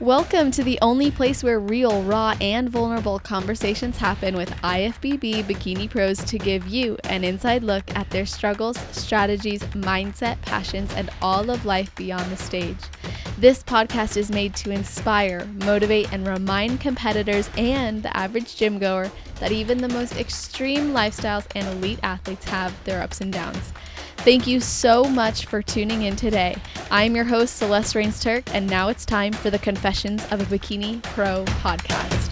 Welcome to the only place where real, raw, and vulnerable conversations happen with IFBB Bikini Pros to give you an inside look at their struggles, strategies, mindset, passions, and all of life beyond the stage. This podcast is made to inspire, motivate, and remind competitors and the average gym goer that even the most extreme lifestyles and elite athletes have their ups and downs. Thank you so much for tuning in today. I'm your host, Celeste Rains-Turk, and now it's time for the Confessions of a Bikini Pro podcast.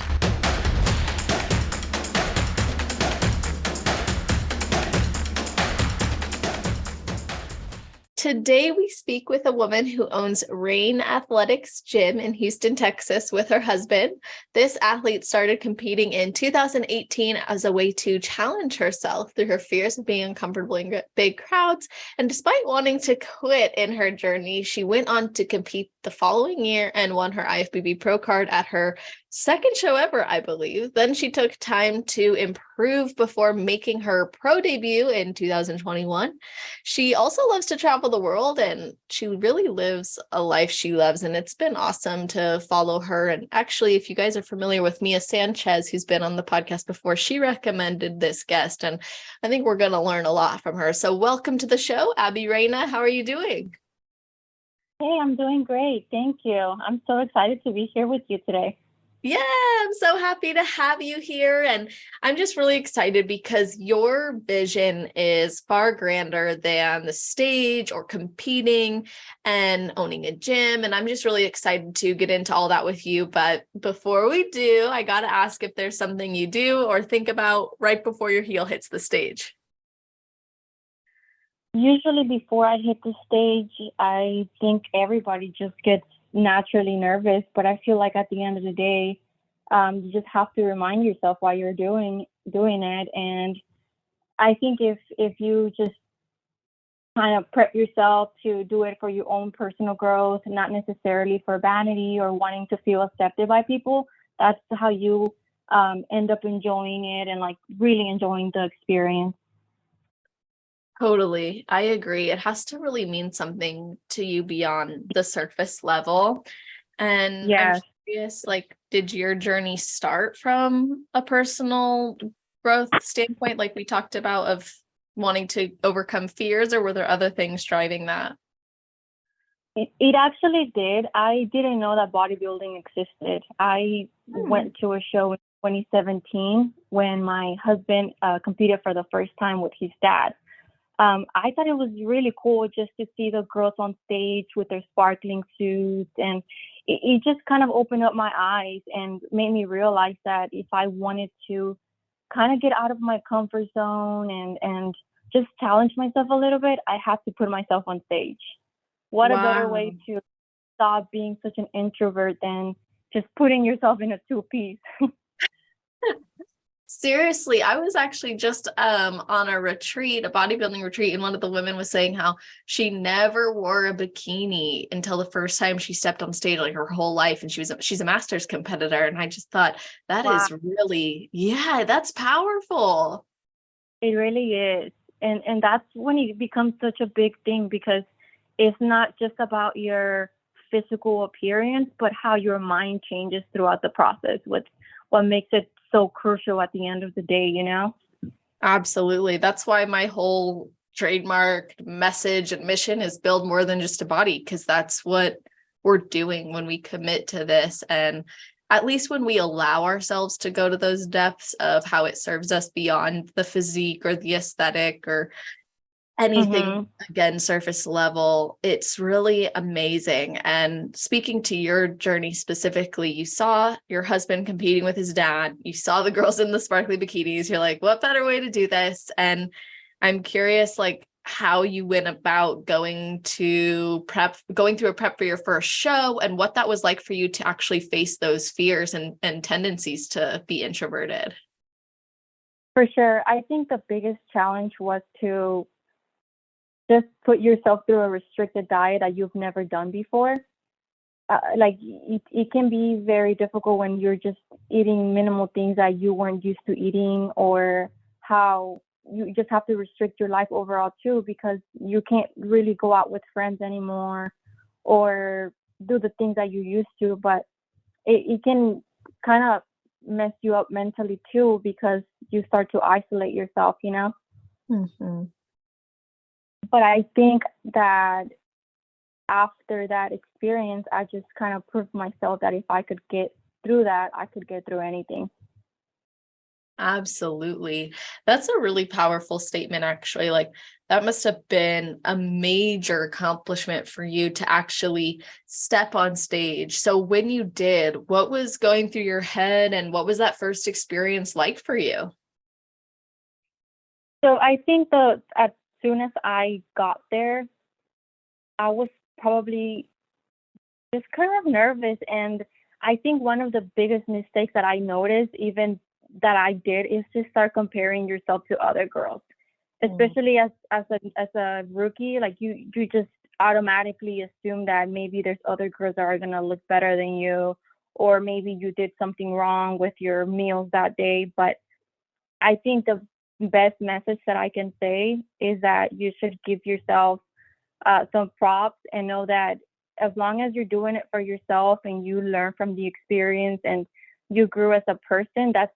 Today, we speak with a woman who owns Rain Athletics Gym in Houston, Texas, with her husband. This athlete started competing in 2018 as a way to challenge herself through her fears of being uncomfortable in big crowds. And despite wanting to quit in her journey, she went on to compete the following year and won her IFBB Pro card at her second show ever, I believe. Then she took time to improve before making her pro debut in 2021. She also loves to travel the world, and she really lives a life she loves, and it's been awesome to follow her. And actually, if you guys are familiar with Mia Sanchez, who's been on the podcast before, she recommended this guest, and I think we're going to learn a lot from her. So welcome to the show, Abby Reyna. How are you doing? Hey, I'm doing great. Thank you. I'm so excited to be here with you today. Yeah, I'm so happy to have you here. And I'm just really excited because your vision is far grander than the stage or competing and owning a gym. And I'm just really excited to get into all that with you. But before we do, I got to ask if there's something you do or think about right before your heel hits the stage. Usually before I hit the stage, I think everybody just gets naturally nervous, but I feel like at the end of the day, you just have to remind yourself why you're doing it. And I think if you just kind of prep yourself to do it for your own personal growth, not necessarily for vanity or wanting to feel accepted by people, that's how you end up enjoying it and like really enjoying the experience. Totally. I agree. It has to really mean something to you beyond the surface level. And I'm Yes. curious, like, did your journey start from a personal growth standpoint, like we talked about, of wanting to overcome fears, or were there other things driving that? It actually did. I didn't know that bodybuilding existed. I went to a show in 2017 when my husband competed for the first time with his dad. I thought it was really cool just to see the girls on stage with their sparkling suits, and it just kind of opened up my eyes and made me realize that if I wanted to kind of get out of my comfort zone and just challenge myself a little bit, I had to put myself on stage. What a better way to stop being such an introvert than just putting yourself in a two-piece. Seriously, I was actually just on a retreat, a bodybuilding retreat, and one of the women was saying how she never wore a bikini until the first time she stepped on stage, like her whole life, and she's a masters competitor. And I just thought that Wow. is really, that's powerful. It really is. And that's when it becomes such a big thing, because it's not just about your physical appearance, but how your mind changes throughout the process, what makes it so crucial at the end of the day, you know? Absolutely. That's why my whole trademark message and mission is build more than just a body, because that's what we're doing when we commit to this. And at least when we allow ourselves to go to those depths of how it serves us beyond the physique or the aesthetic or anything, again, surface level, it's really amazing. And speaking to your journey specifically, you saw your husband competing with his dad, you saw the girls in the sparkly bikinis, you're like, what better way to do this? And I'm curious, like, how you went about going through a prep for your first show, and what that was like for you to actually face those fears and tendencies to be introverted. For sure. I think the biggest challenge was to just put yourself through a restricted diet that you've never done before. It can be very difficult when you're just eating minimal things that you weren't used to eating, or how you just have to restrict your life overall too, because you can't really go out with friends anymore or do the things that you used to. But it can kind of mess you up mentally too, because you start to isolate yourself, you know. Mm-hmm. But I think that after that experience, I just kind of proved myself that if I could get through that, I could get through anything. Absolutely. That's a really powerful statement, actually. Like, that must have been a major accomplishment for you to actually step on stage. So, when you did, what was going through your head and what was that first experience like for you? So I think as soon as I got there, I was probably just kind of nervous. And I think one of the biggest mistakes that I noticed, even that I did, is to start comparing yourself to other girls, especially as a rookie. Like you just automatically assume that maybe there's other girls that are gonna look better than you, or maybe you did something wrong with your meals that day. But I think the best message that I can say is that you should give yourself some props and know that as long as you're doing it for yourself and you learn from the experience and you grew as a person, that's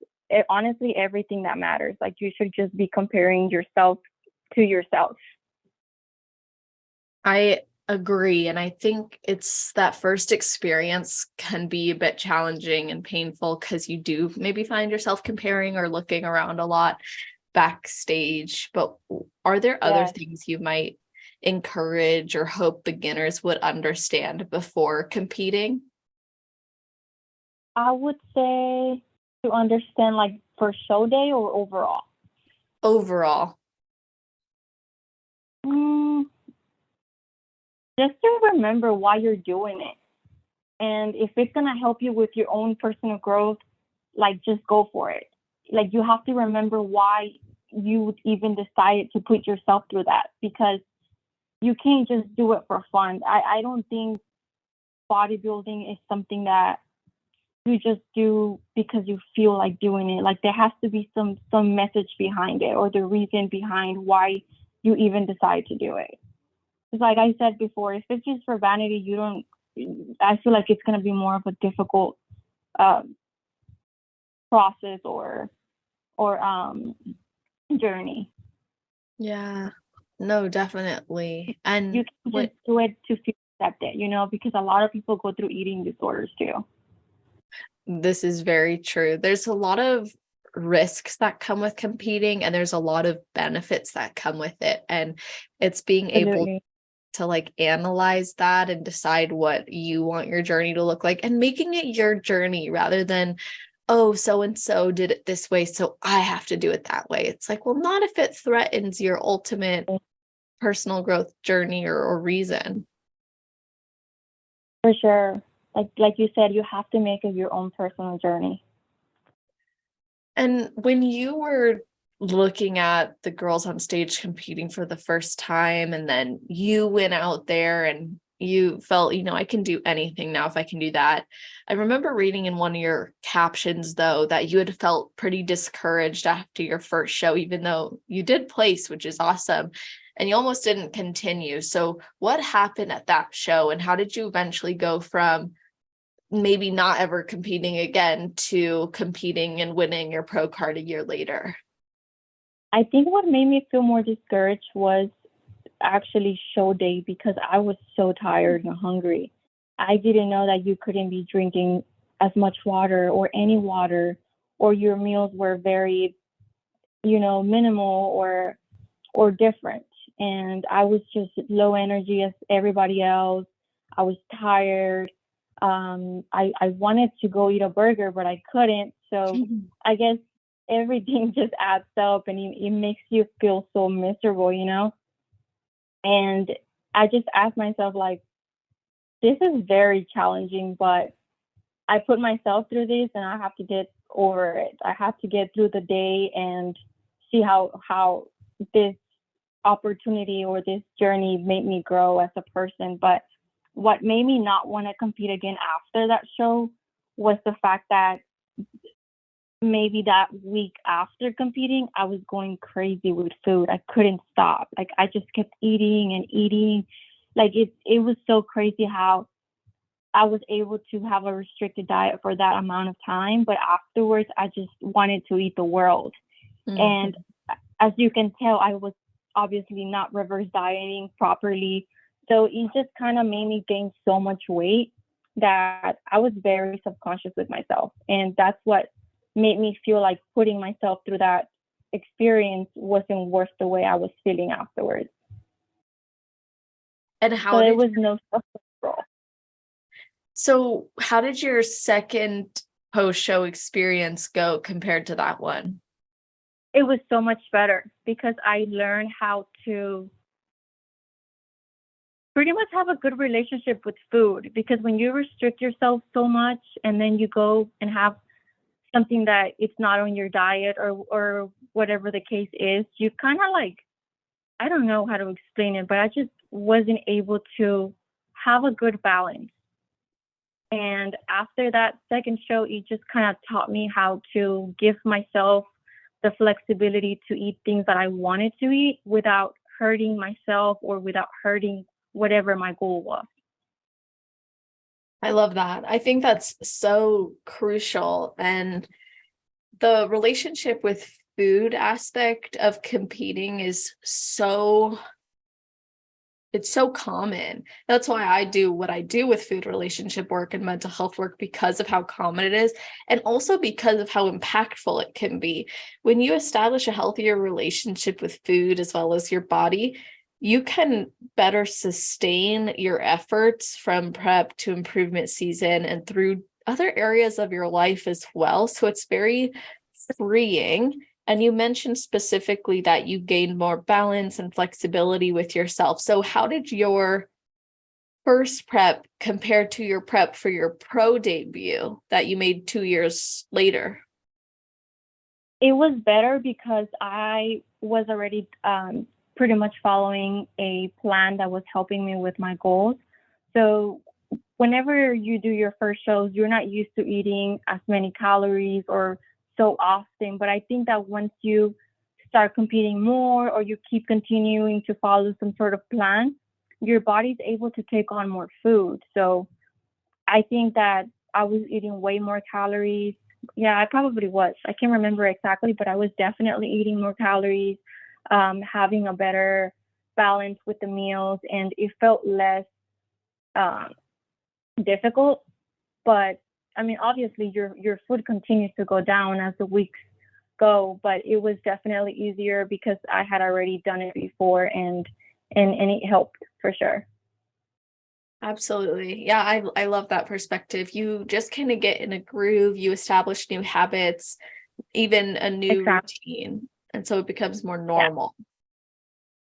honestly everything that matters. Like, you should just be comparing yourself to yourself. I agree. And I think it's that first experience can be a bit challenging and painful because you do maybe find yourself comparing or looking around a lot backstage. But are there other Yes, things you might encourage or hope beginners would understand before competing? I would say to understand, like, for show day or overall. Overall. Mm, just to remember why you're doing it. And if it's going to help you with your own personal growth, like, just go for it. Like, you have to remember why you even decided to put yourself through that, because you can't just do it for fun. I don't think bodybuilding is something that you just do because you feel like doing it. Like, there has to be some message behind it, or the reason behind why you even decide to do it. It's like I said before, if it's just for vanity, you don't. I feel like it's gonna be more of a difficult um, process or journey. Yeah. No, definitely. You And can what just do it to feel accepted, because a lot of people go through eating disorders too. this is very true. There's a lot of risks that come with competing, and there's a lot of benefits that come with it. And it's being able Absolutely. to like analyze that and decide what you want your journey to look like and making it your journey rather than, oh, so and so did it this way, so I have to do it that way. It's like, well, not if it threatens your ultimate personal growth journey or reason. For sure. Like you said, you have to make it your own personal journey. And when you were looking at the girls on stage competing for the first time, and then you went out there and you felt, I can do anything now if I can do that. I remember reading in one of your captions, though, that you had felt pretty discouraged after your first show, even though you did place, which is awesome, and you almost didn't continue. So, what happened at that show, and how did you eventually go from maybe not ever competing again to competing and winning your pro card a year later? I think what made me feel more discouraged was actually show day, because I was so tired and hungry. I didn't know that you couldn't be drinking as much water or any water, or your meals were very, minimal or different. And I was just low energy as everybody else. I was tired. I wanted to go eat a burger, but I couldn't. So I guess everything just adds up, and it makes you feel so miserable. And I just asked myself, like, this is very challenging, but I put myself through this and I have to get over it. I have to get through the day and see how this opportunity or this journey made me grow as a person. But what made me not want to compete again after that show was the fact that maybe that week after competing, I was going crazy with food. I couldn't stop. Like, I just kept eating and eating. Like, it was so crazy how I was able to have a restricted diet for that amount of time, but afterwards I just wanted to eat the world. And as you can tell, I was obviously not reverse dieting properly. So it just kind of made me gain so much weight that I was very subconscious with myself. And that's what made me feel like putting myself through that experience wasn't worth the way I was feeling afterwards. And So how there did was no self-control. so how did your second post-show experience go compared to that one? It was so much better because I learned how to pretty much have a good relationship with food, because when you restrict yourself so much and then you go and have something that it's not on your diet or whatever the case is, you kind of like, I don't know how to explain it, but I just wasn't able to have a good balance. And after that second show, it just kind of taught me how to give myself the flexibility to eat things that I wanted to eat without hurting myself or without hurting whatever my goal was. I love that. I think that's so crucial. And the relationship with food aspect of competing is it's so common. That's why I do what I do with food relationship work and mental health work, because of how common it is, and also because of how impactful it can be. When you establish a healthier relationship with food as well as your body, you can better sustain your efforts from prep to improvement season and through other areas of your life as well. So it's very freeing. And you mentioned specifically that you gained more balance and flexibility with yourself. So how did your first prep compare to your prep for your pro debut that you made 2 years later? It was better because I was already pretty much following a plan that was helping me with my goals. So whenever you do your first shows, you're not used to eating as many calories or so often. But I think that once you start competing more or you keep continuing to follow some sort of plan, your body's able to take on more food. So I think that I was eating way more calories. Yeah, I probably was. I can't remember exactly, but I was definitely eating more calories, having a better balance with the meals, and it felt less difficult. But I mean, obviously, your food continues to go down as the weeks go, but it was definitely easier because I had already done it before, and it helped for sure. Absolutely. Yeah, I love that perspective. You just kind of get in a groove, you establish new habits, even a new Exactly. routine. And so it becomes more Yeah. normal.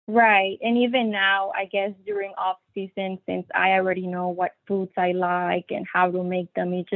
Right. And even now, I guess during off season, since I already know what foods I like and how to make them, it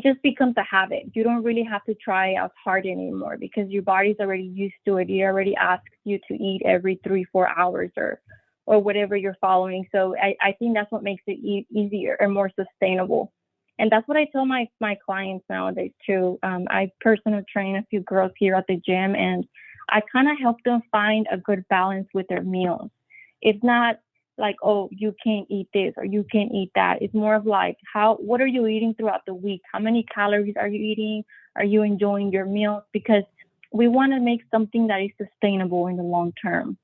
just becomes a habit. You don't really have to try as hard anymore because your body's already used to it. It already asks you to eat every 3-4 hours or whatever you're following. So I think that's what makes it easier and more sustainable. And that's what I tell my clients nowadays too. I personally train a few girls here at the gym, and I kind of help them find a good balance with their meals. It's not like, oh, you can't eat this or you can't eat that. It's more of like, what are you eating throughout the week? How many calories are you eating? Are you enjoying your meals? Because we want to make something that is sustainable in the long term.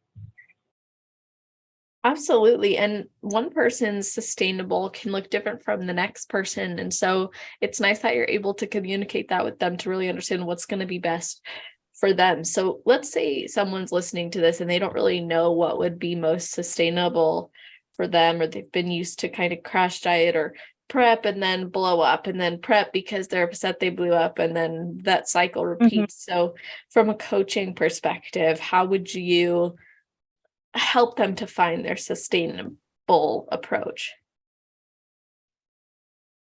Absolutely. And one person's sustainable can look different from the next person. And so it's nice that you're able to communicate that with them to really understand what's going to be best for them. So let's say someone's listening to this and they don't really know what would be most sustainable for them, or they've been used to kind of crash diet or prep and then blow up and then prep because they're upset they blew up, and then that cycle Mhm. repeats. So from a coaching perspective, how would you help them to find their sustainable approach?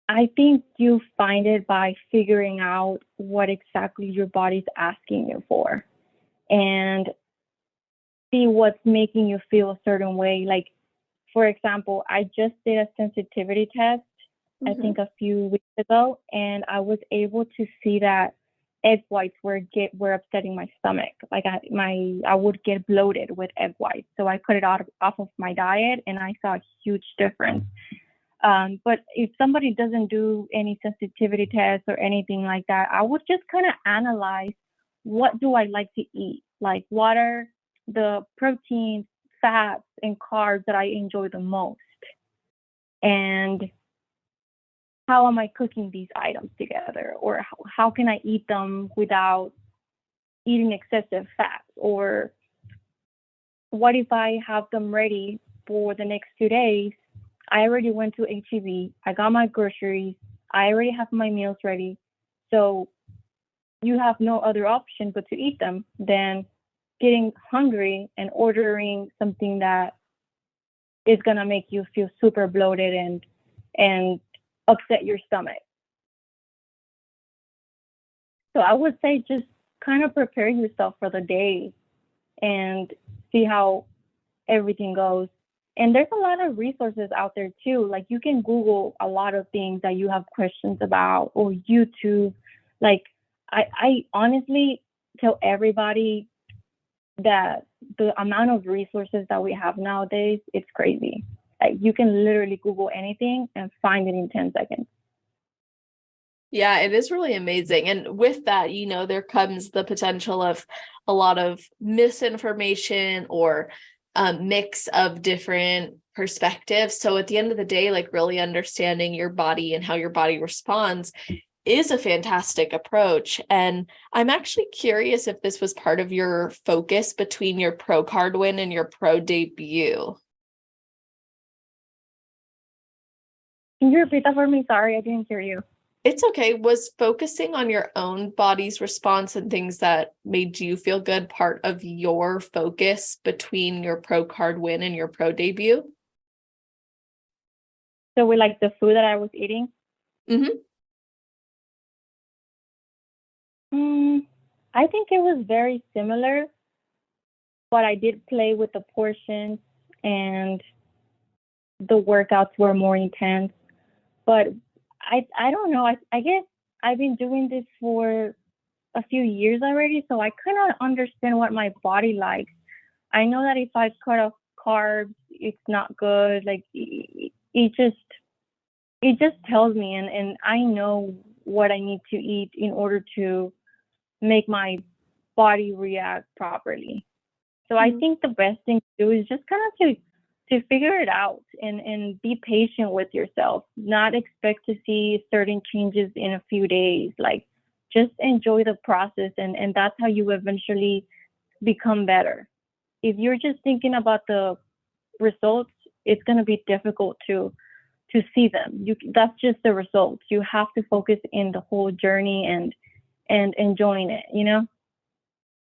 I think you find it by figuring out what exactly your body's asking you for and see what's making you feel a certain way. Like, for example, I just did a sensitivity test, I Mhm. think a few weeks ago, and I was able to see that egg whites were upsetting my stomach. Like I would get bloated with egg whites. So I cut it off of my diet, and I saw a huge difference. But if somebody doesn't do any sensitivity tests or anything like that, I would just kind of analyze, what do I like to eat? Like, what are the proteins, fats, and carbs that I enjoy the most? And how am I cooking these items together? Or how can I eat them without eating excessive fats? Or what if I have them ready for the next 2 days? I already went to HEB, I got my groceries, I already have my meals ready. So you have no other option but to eat them than getting hungry and ordering something that is gonna make you feel super bloated and upset your stomach. So I would say just kind of prepare yourself for the day and see how everything goes. And there's a lot of resources out there too. Like, you can Google a lot of things that you have questions about, or YouTube. Like, I honestly tell everybody that the amount of resources that we have nowadays, it's crazy. Like, you can literally Google anything and find it in 10 seconds. Yeah, it is really amazing. And with that, there comes the potential of a lot of misinformation or mix of different perspectives. So at the end of the day, like, really understanding your body and how your body responds is a fantastic approach. And I'm actually curious if this was part of your focus between your pro card win and your pro debut. Can you repeat that for me? Sorry, I didn't hear you. It's okay. Was focusing on your own body's response and things that made you feel good part of your focus between your pro card win and your pro debut? So with, like, the food that I was eating? Mm-hmm. I think it was very similar, but I did play with the portions and the workouts were more intense. But I don't know. I guess I've been doing this for a few years already, so I kind of understand what my body likes. I know that if I cut off carbs, it's not good. Like, it just tells me, and I know what I need to eat in order to make my body react properly. So I think the best thing to do is just kind of to figure it out and be patient with yourself, not expect to see certain changes in a few days. Like, just enjoy the process, and that's how you eventually become better. If you're just thinking about the results, it's going to be difficult to see them. That's just the results. You have to focus in the whole journey and enjoying it,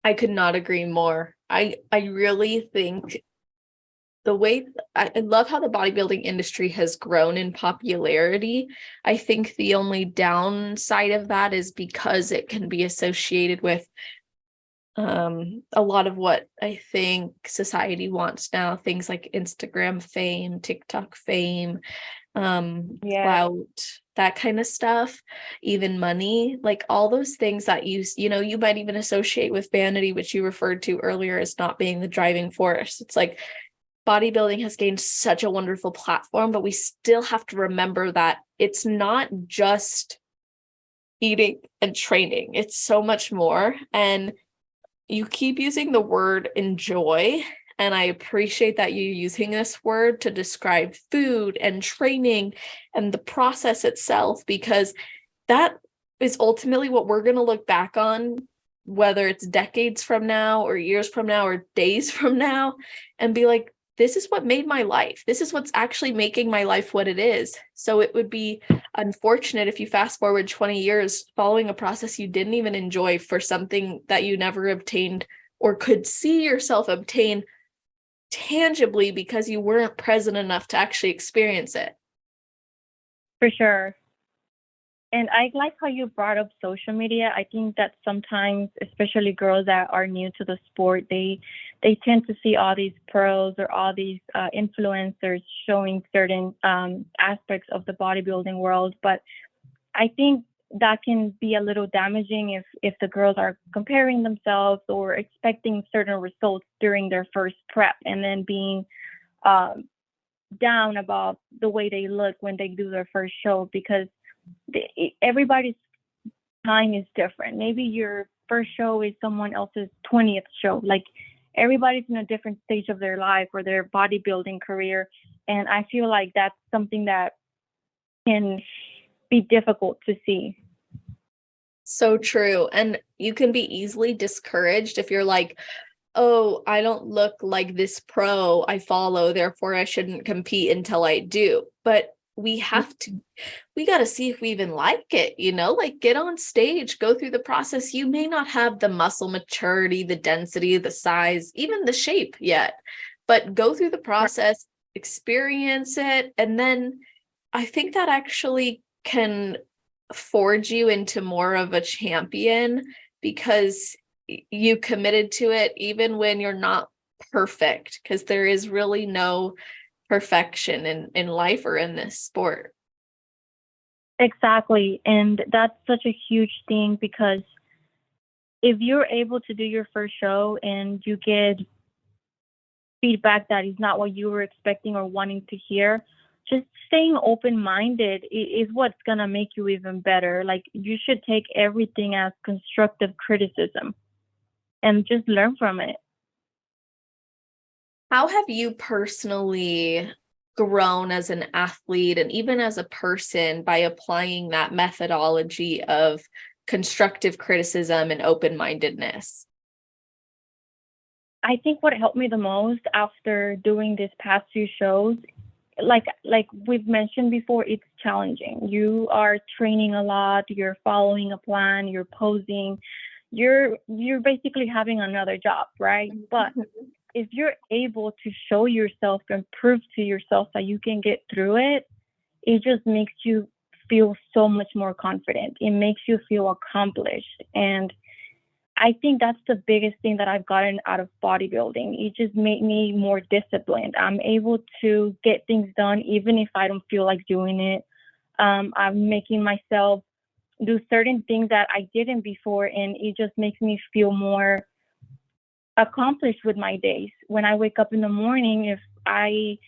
I could not agree more. I really think the way I love how the bodybuilding industry has grown in popularity. I think the only downside of that is because it can be associated with a lot of what I think society wants now, things like Instagram fame, TikTok fame, clout, that kind of stuff, even money, like all those things that you might even associate with vanity, which you referred to earlier as not being the driving force. It's like bodybuilding has gained such a wonderful platform, but we still have to remember that it's not just eating and training. It's so much more. And you keep using the word enjoy, and I appreciate that you're using this word to describe food and training and the process itself, because that is ultimately what we're going to look back on, whether it's decades from now or years from now or days from now, and be like, this is what made my life. This is what's actually making my life what it is. So it would be unfortunate if you fast forward 20 years following a process you didn't even enjoy for something that you never obtained or could see yourself obtain tangibly because you weren't present enough to actually experience it. For sure. And I like how you brought up social media. I think that sometimes, especially girls that are new to the sport, they tend to see all these pros or all these influencers showing certain aspects of the bodybuilding world. But I think that can be a little damaging if the girls are comparing themselves or expecting certain results during their first prep and then being down about the way they look when they do their first show, because everybody's time is different. Maybe your first show is someone else's 20th show. Like, everybody's in a different stage of their life or their bodybuilding career. And I feel like that's something that can be difficult to see. So true. And you can be easily discouraged if you're like, oh, I don't look like this pro I follow, therefore I shouldn't compete until I do. But we got to see if we even like it, like get on stage, go through the process. You may not have the muscle maturity, the density, the size, even the shape yet, but go through the process, experience it. And then I think that actually can forge you into more of a champion because you committed to it even when you're not perfect, because there is really no perfection in life or in this sport. Exactly. And that's such a huge thing, because if you're able to do your first show and you get feedback that is not what you were expecting or wanting to hear, just staying open-minded is what's going to make you even better. Like, you should take everything as constructive criticism and just learn from it. How have you personally grown as an athlete and even as a person by applying that methodology of constructive criticism and open-mindedness? I think what helped me the most after doing this past few shows, like we've mentioned before, it's challenging. You are training a lot, you're following a plan, you're posing, you're basically having another job, right? But if you're able to show yourself and prove to yourself that you can get through it, it just makes you feel so much more confident. It makes you feel accomplished. And I think that's the biggest thing that I've gotten out of bodybuilding. It just made me more disciplined. I'm able to get things done even if I don't feel like doing it. I'm making myself do certain things that I didn't before, and it just makes me feel more accomplished with my days. When I wake up in the morning, if I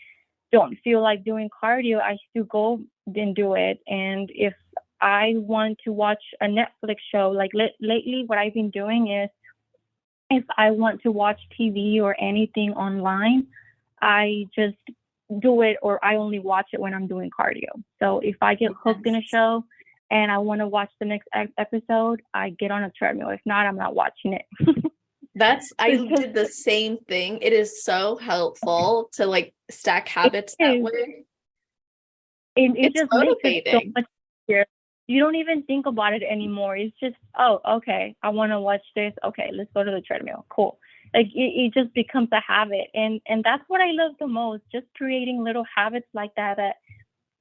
don't feel like doing cardio, I still go and do it. And if I want to watch a Netflix show, like lately what I've been doing is, if I want to watch TV or anything online, I just do it, or I only watch it when I'm doing cardio. So if I get hooked in a show and I want to watch the next episode, I get on a treadmill. If not, I'm not watching it. I did the same thing. It is so helpful to like stack habits that way. It just motivating. makes it so much easier. You don't even think about it anymore. It's just, oh, okay, I want to watch this. Okay, let's go to the treadmill. Cool. Like, it just becomes a habit. And that's what I love the most, just creating little habits like that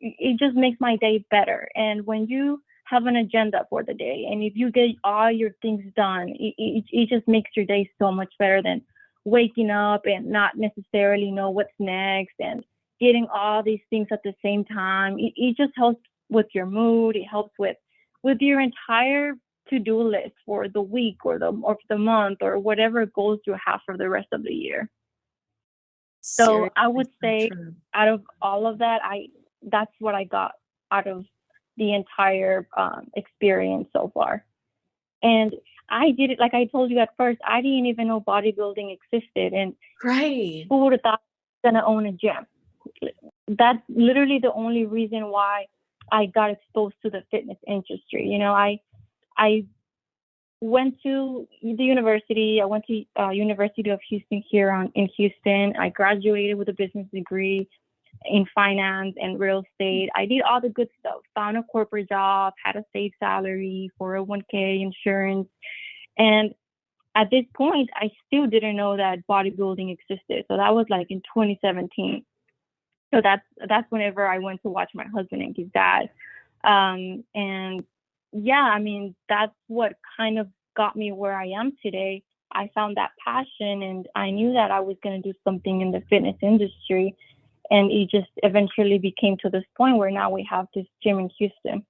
it just makes my day better. And when you have an agenda for the day, and if you get all your things done, it just makes your day so much better than waking up and not necessarily know what's next and getting all these things at the same time. It just helps with your mood. It helps with your entire to-do list for the week or the month or whatever goals you have for the rest of the year. So I would say, out of all of that, that's what I got out of the entire experience so far. And I did it, like I told you at first, I didn't even know bodybuilding existed. And right, who would have thought I was going to own a gym? That's literally the only reason why I got exposed to the fitness industry. I went to the university. I went to University of Houston here in Houston. I graduated with a business degree in finance and real estate. I did all the good stuff, found a corporate job, had a safe salary, 401k, insurance. And at this point, I still didn't know that bodybuilding existed. So that was like in 2017. So that's whenever I went to watch my husband and his dad. And yeah, I mean, that's what kind of got me where I am today. I found that passion, and I knew that I was going to do something in the fitness industry. And it just eventually became to this point where now we have this gym in Houston.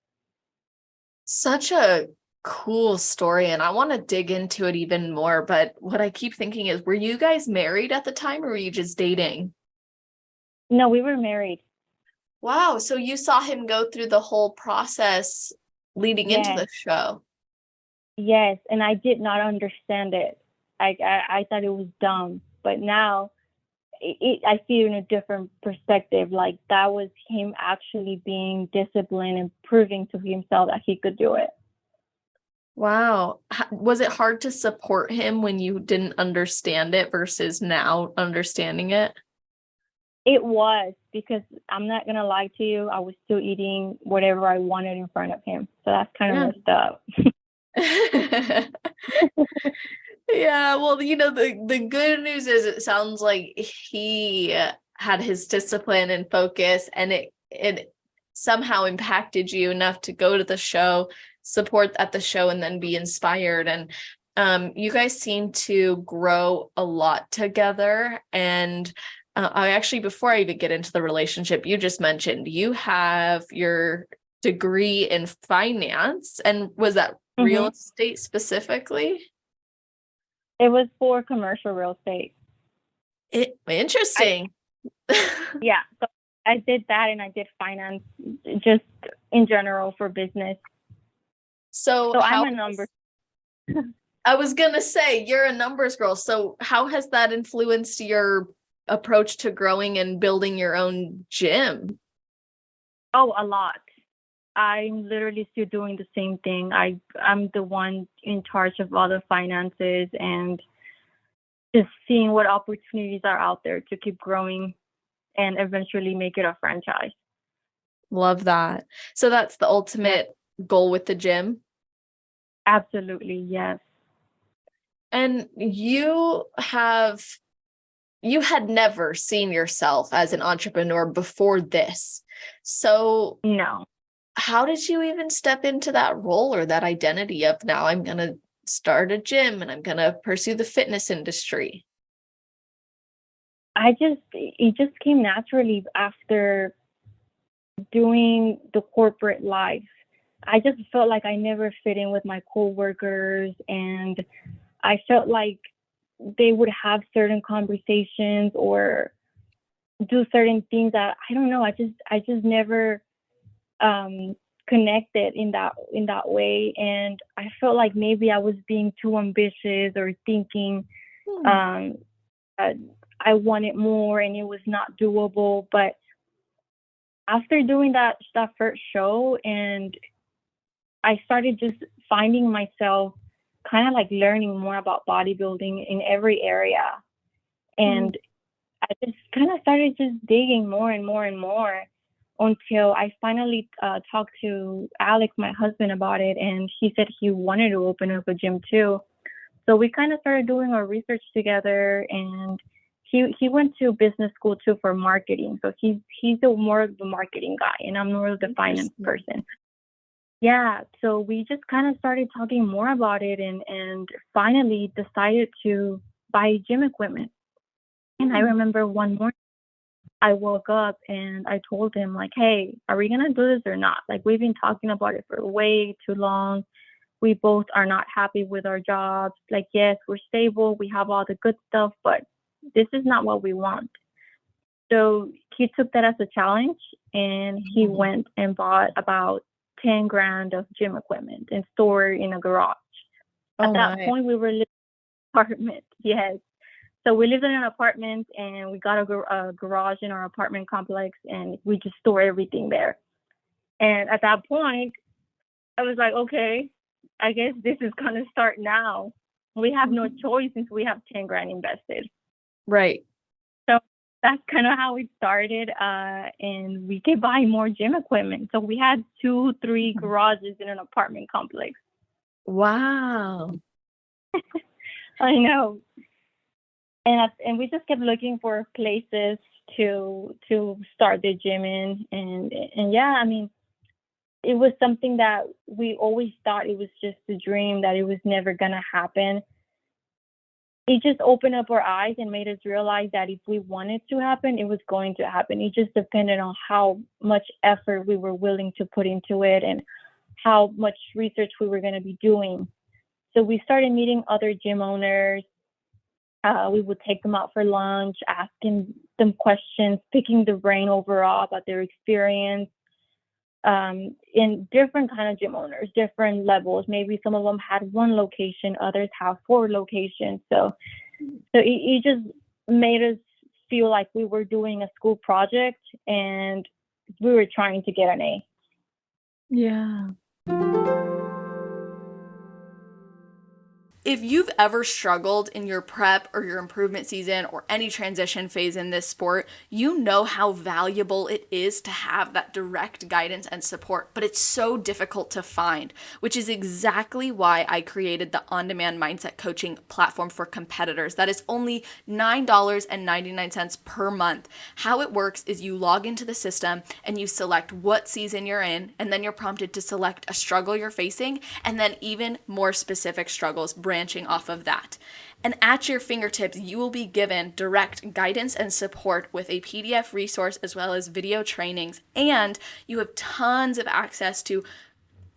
Such a cool story. And I want to dig into it even more. But what I keep thinking is, were you guys married at the time, or were you just dating? No, we were married. Wow. So you saw him go through the whole process leading into Yes, the show. yes, and I did not understand it. I thought it was dumb, but now I see it in a different perspective. Like that was him actually being disciplined and proving to himself that he could do it. Wow. Was it hard to support him when you didn't understand it versus now understanding it? It was, because I'm not gonna lie to you, I was still eating whatever I wanted in front of him. So that's kind of Yeah. messed up. Yeah, well, the good news is it sounds like he had his discipline and focus, and it somehow impacted you enough to go to the show, support at the show, and then be inspired. And you guys seem to grow a lot together. And I actually, before I even get into the relationship, you just mentioned you have your degree in finance, and was that real Hmm. estate specifically? It was for commercial real estate. I Interesting. Yeah, so I did that, and I did finance just in general for business. So So I'm a number. I was gonna say you're a numbers girl. So how has that influenced your approach to growing and building your own gym? Oh, a lot. I'm literally still doing the same thing. I'm the one in charge of all the finances and just seeing what opportunities are out there to keep growing and eventually make it a franchise. Love that. So that's the Yeah, ultimate goal with the gym. absolutely. Yes. And you had never seen yourself as an entrepreneur before this. So No. how did you even step into that role or that identity of now I'm going to start a gym and I'm going to pursue the fitness industry? It just came naturally after doing the corporate life. I just felt like I never fit in with my coworkers, and I felt like they would have certain conversations or do certain things that I don't know. I just never um, connected in that way, and I felt like maybe I was being too ambitious or thinking Hmm. um, I wanted more and it was not doable. But after doing that first show, and I started just finding myself kind of like learning more about bodybuilding in every area. Hmm. And I just kind of started just digging more and more and more until I finally talked to Alex, my husband, about it. And he said he wanted to open up a gym too. So we kind of started doing our research together, and he went to business school too for marketing. So he's more of the marketing guy, and I'm more of the finance Interesting. person. Yeah, so we just kind of started talking more about it, and finally decided to buy gym equipment. And I Hmm. remember one morning I woke up and I told him like, "Hey, are we gonna do this or not? Like we've been talking about it for way too long. We both are not happy with our jobs. Like, yes, we're stable, we have all the good stuff, but this is not what we want." So he took that as a challenge, and he Hmm. went and bought about 10 grand of gym equipment and stored in a garage. At Oh that my. point, we were living in an apartment. Yes. So we lived in an apartment, and we got a garage in our apartment complex, and we just store everything there. And at that point, I was like, okay, I guess this is going to start now. We have no Mhm. choice since we have 10 grand invested. Right. So that's kind of how it started. And we kept buying more gym equipment. So we had 2, 3 garages in an apartment complex. Wow. I know. And we just kept looking for places to start the gym in. And yeah, I mean, it was something that we always thought it was just a dream, that it was never going to happen. It just opened up our eyes and made us realize that if we wanted to happen, it was going to happen. It just depended on how much effort we were willing to put into it and how much research we were going to be doing. So we started meeting other gym owners, We would take them out for lunch, asking them questions, picking their brain overall about their experience. In different kind of gym owners, different levels. Maybe some of them had one location, others have 4 locations. So it just made us feel like we were doing a school project and we were trying to get an A. Yeah. If you've ever struggled in your prep or your improvement season or any transition phase in this sport, you know how valuable it is to have that direct guidance and support, but it's so difficult to find, which is exactly why I created the on-demand mindset coaching platform for competitors. That is only $9.99 per month. How it works is you log into the system and you select what season you're in, and then you're prompted to select a struggle you're facing, and then even more specific struggles branching off of that. And at your fingertips, you will be given direct guidance and support with a PDF resource as well as video trainings. And you have tons of access to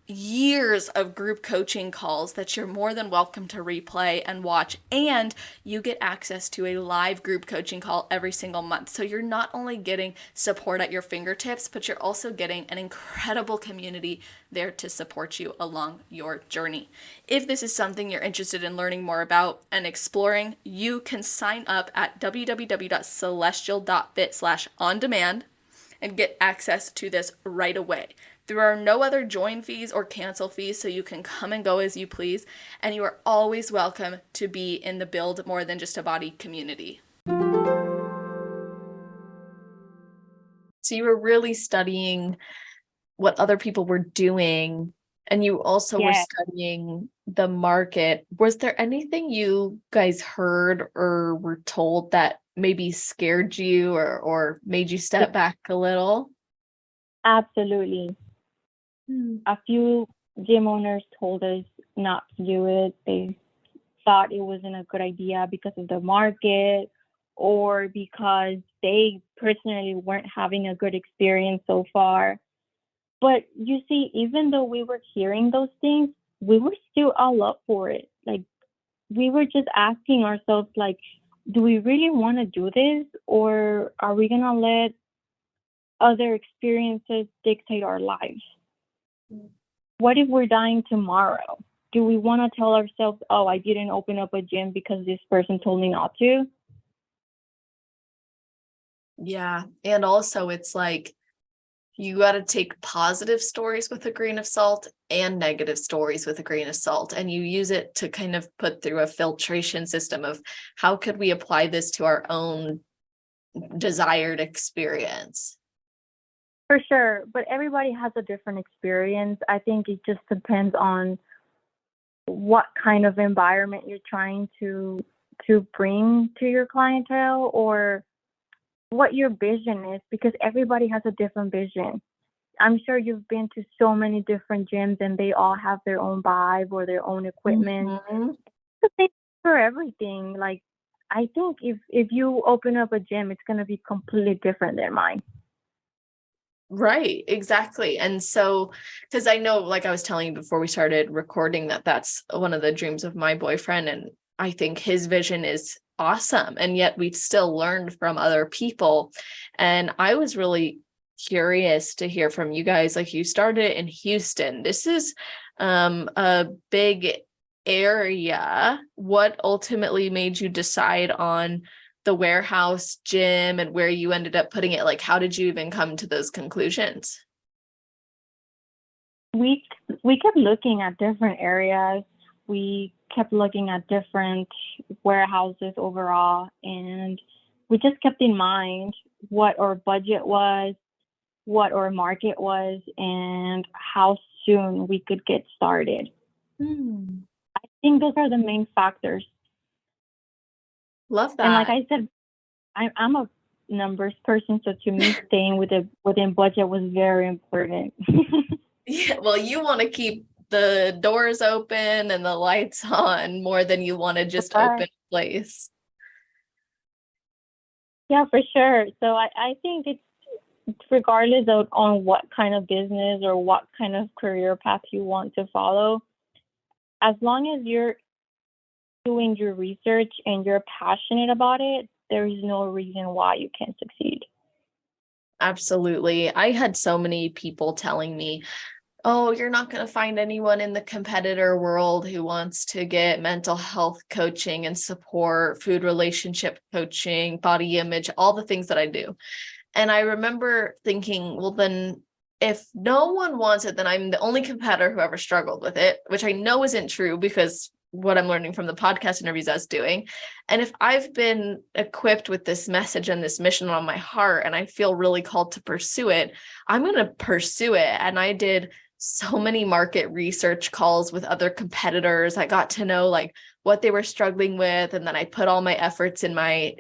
years of group coaching calls that you're more than welcome to replay and watch, and you get access to a live group coaching call every single month. So you're not only getting support at your fingertips, but you're also getting an incredible community there to support you along your journey. If this is something you're interested in learning more about and exploring, you can sign up at www.celestial.fit/on-demand and get access to this right away. There are no other join fees or cancel fees, so you can come and go as you please, and you are always welcome to be in the Build More Than Just a Body community. So you were really studying what other people were doing, and you also were studying the market. Was there anything you guys heard or were told that maybe scared you or made you step back a little? Absolutely. A few gym owners told us not to do it. They thought it wasn't a good idea because of the market or because they personally weren't having a good experience so far. But you see, even though we were hearing those things, we were still all up for it. Like, we were just asking ourselves, like, do we really want to do this, or are we going to let other experiences dictate our lives? What if we're dying tomorrow? Do we want to tell ourselves, oh, I didn't open up a gym because this person told me not to? Yeah. And also it's like, you got to take positive stories with a grain of salt and negative stories with a grain of salt. And you use it to kind of put through a filtration system of how could we apply this to our own desired experience? For sure. But everybody has a different experience. I think it just depends on what kind of environment you're trying to bring to your clientele or what your vision is, because everybody has a different vision. I'm sure you've been to so many different gyms and they all have their own vibe or their own equipment. Mm-hmm. It's the same for everything. Like, I think if you open up a gym, it's going to be completely different than mine. Right, exactly. And so, because I know, like I was telling you before we started recording, that's one of the dreams of my boyfriend. And I think his vision is awesome. And yet we've still learned from other people. And I was really curious to hear from you guys. Like, you started in Houston. This is a big area. What ultimately made you decide on the warehouse gym and where you ended up putting it? Like, how did you even come to those conclusions? We kept looking at different areas. We kept looking at different warehouses overall, and we just kept in mind what our budget was, what our market was, and how soon we could get started. I think those are the main factors. Love that. And like I said, I'm a numbers person, so to me, staying within budget was very important. Yeah, well, you want to keep the doors open and the lights on more than you want to just open a place. Yeah, for sure. So I think it's regardless of on what kind of business or what kind of career path you want to follow, as long as you're doing your research and you're passionate about it, there is no reason why you can't succeed. Absolutely. I had so many people telling me, oh, you're not going to find anyone in the competitor world who wants to get mental health coaching and support, food relationship coaching, body image, all the things that I do. And I remember thinking, well, then if no one wants it, then I'm the only competitor who ever struggled with it, which I know isn't true because what I'm learning from the podcast interviews I was doing. And if I've been equipped with this message and this mission on my heart, and I feel really called to pursue it, I'm going to pursue it. And I did so many market research calls with other competitors. I got to know like what they were struggling with. And then I put all my efforts in my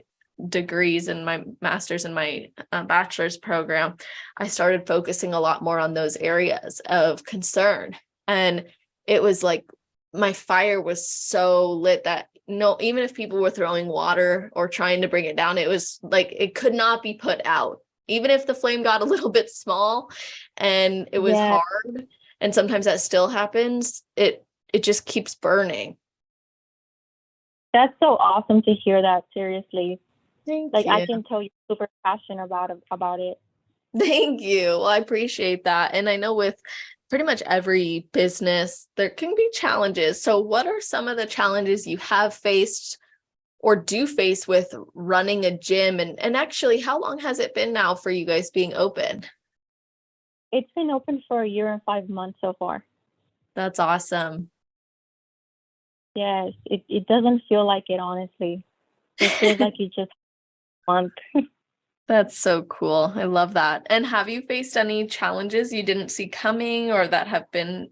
degrees and my master's and my bachelor's program. I started focusing a lot more on those areas of concern. And it was like my fire was so lit that no, even if people were throwing water or trying to bring it down, it was like it could not be put out. Even if the flame got a little bit small and it was hard, and sometimes that still happens, it just keeps burning. That's so awesome to hear that, seriously. Thank like you. I can tell you're super passionate about it. Thank you. Well, I appreciate that. And I know with pretty much every business, there can be challenges. So what are some of the challenges you have faced or do face with running a gym? And actually, how long has it been now for you guys being open? It's been open for 1 year and 5 months so far. That's awesome. Yes, it doesn't feel like it, honestly. It feels like you just month. That's so cool. I love that. And have you faced any challenges you didn't see coming or that have been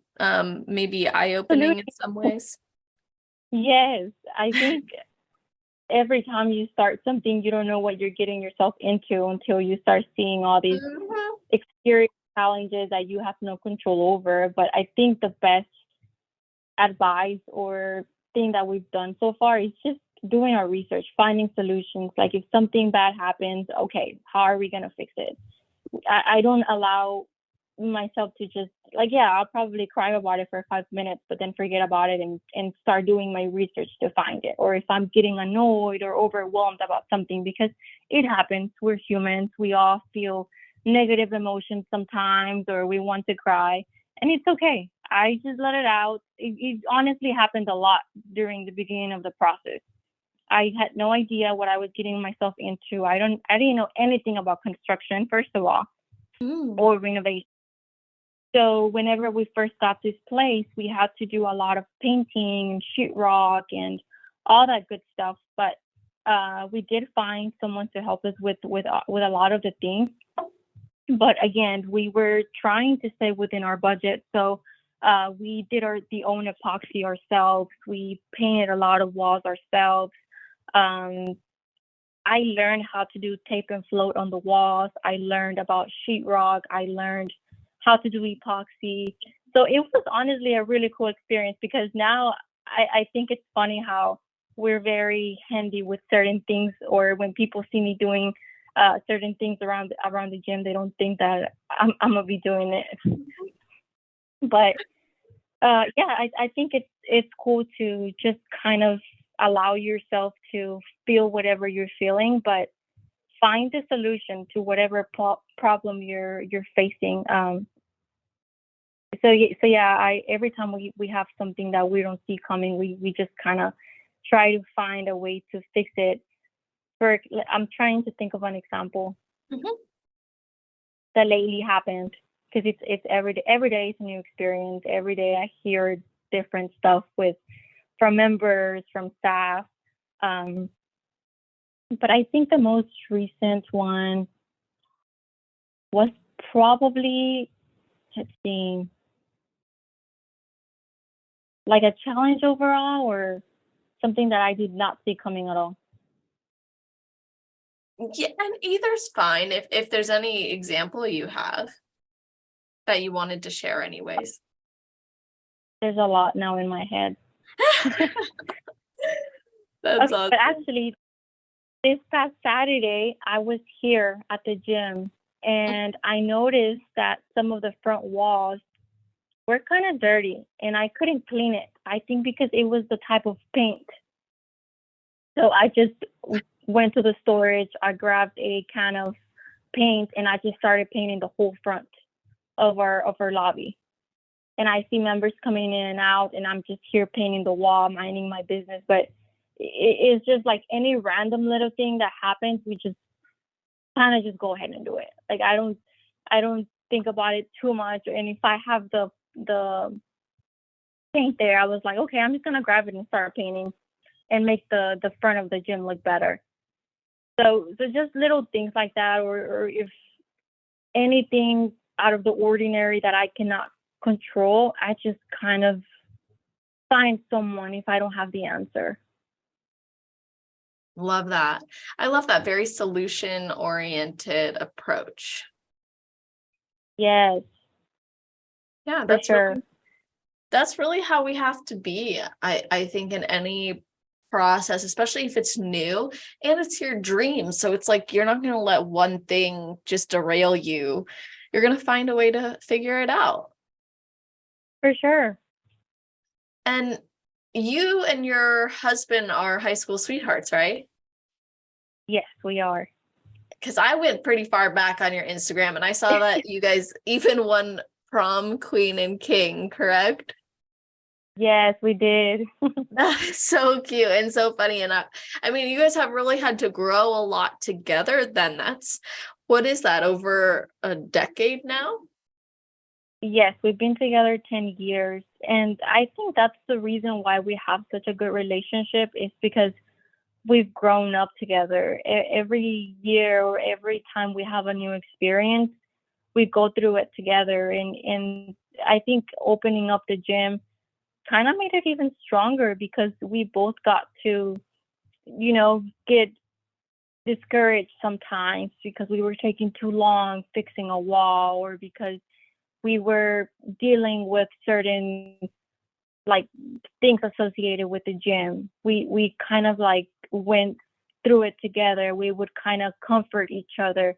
maybe eye-opening in some ways? Yes, I think every time you start something, you don't know what you're getting yourself into until you start seeing all these exterior challenges that you have no control over. But I think the best advice or thing that we've done so far is just doing our research, finding solutions. Like if something bad happens, okay, how are we going to fix it? I don't allow myself to just like, yeah, I'll probably cry about it for 5 minutes, but then forget about it and start doing my research to find it. Or if I'm getting annoyed or overwhelmed about something, because it happens, we're humans, we all feel negative emotions sometimes, or we want to cry, and it's okay. I just let it out. It honestly happened a lot during the beginning of the process. I had no idea what I was getting myself into. I didn't know anything about construction, first of all, or renovation. So whenever we first got this place, we had to do a lot of painting and sheetrock and all that good stuff. But we did find someone to help us with a lot of the things. But again, we were trying to stay within our budget. So we did the own epoxy ourselves. We painted a lot of walls ourselves. I learned how to do tape and float on the walls. I learned about sheetrock. I learned how to do epoxy. So it was honestly a really cool experience, because now I think it's funny how we're very handy with certain things, or when people see me doing certain things around the gym, they don't think that I'm gonna be doing it. But yeah, I think it's cool to just kind of allow yourself to feel whatever you're feeling, but find the solution to whatever problem you're facing. So yeah, every time we have something that we don't see coming, we just kind of try to find a way to fix it. I'm trying to think of an example that lately happened, because it's every day is a new experience. Every day I hear different stuff from members, from staff. But I think the most recent one was probably, let's see, like a challenge overall, or something that I did not see coming at all. Yeah, and either's fine if there's any example you have that you wanted to share anyways. There's a lot now in my head. That's okay, awesome. but actually, this past Saturday, I was here at the gym, and I noticed that some of the front walls were kind of dirty, and I couldn't clean it. I think because it was the type of paint So I just went to the storage, I grabbed a can of paint, and I just started painting the whole front of our lobby. And I see members coming in and out, and I'm just here painting the wall, minding my business. But it's just like any random little thing that happens, we just kind of just go ahead and do it. Like I don't think about it too much. And if I have the paint there, I was like, okay, I'm just gonna grab it and start painting and make the front of the gym look better. So just little things like that, or if anything out of the ordinary that I cannot control, I just kind of find someone if I don't have the answer. Love that. I love that very solution oriented approach. Yes, Yeah, for sure. That's really how we have to be. I think in any process, especially if it's new and it's your dream. So it's like you're not going to let one thing just derail you. You're going to find a way to figure it out. For sure. And you and your husband are high school sweethearts, right? Yes, we are. Because I went pretty far back on your Instagram and I saw that you guys even won prom queen and king, correct? Yes, we did. That is so cute and so funny. And I mean, you guys have really had to grow a lot together then. What is that, over a decade now? Yes, we've been together 10 years. And I think that's the reason why we have such a good relationship, is because we've grown up together. Every year or every time we have a new experience, we go through it together. And I think opening up the gym kind of made it even stronger, because we both got to, get discouraged sometimes because we were taking too long fixing a wall, or because we were dealing with certain like things associated with the gym. We kind of like went through it together. We would kind of comfort each other.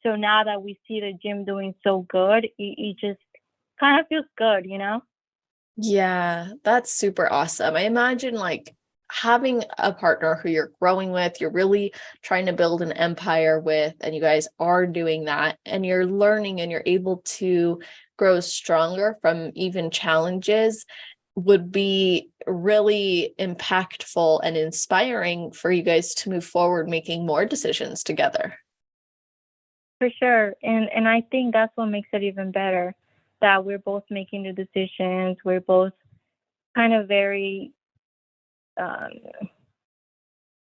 So now that we see the gym doing so good, it just kind of feels good, Yeah, that's super awesome. I imagine like having a partner who you're growing with, you're really trying to build an empire with, and you guys are doing that, and you're learning and you're able to grow stronger from even challenges, would be really impactful and inspiring for you guys to move forward, making more decisions together. For sure. And I think that's what makes it even better, that we're both making the decisions. We're both kind of very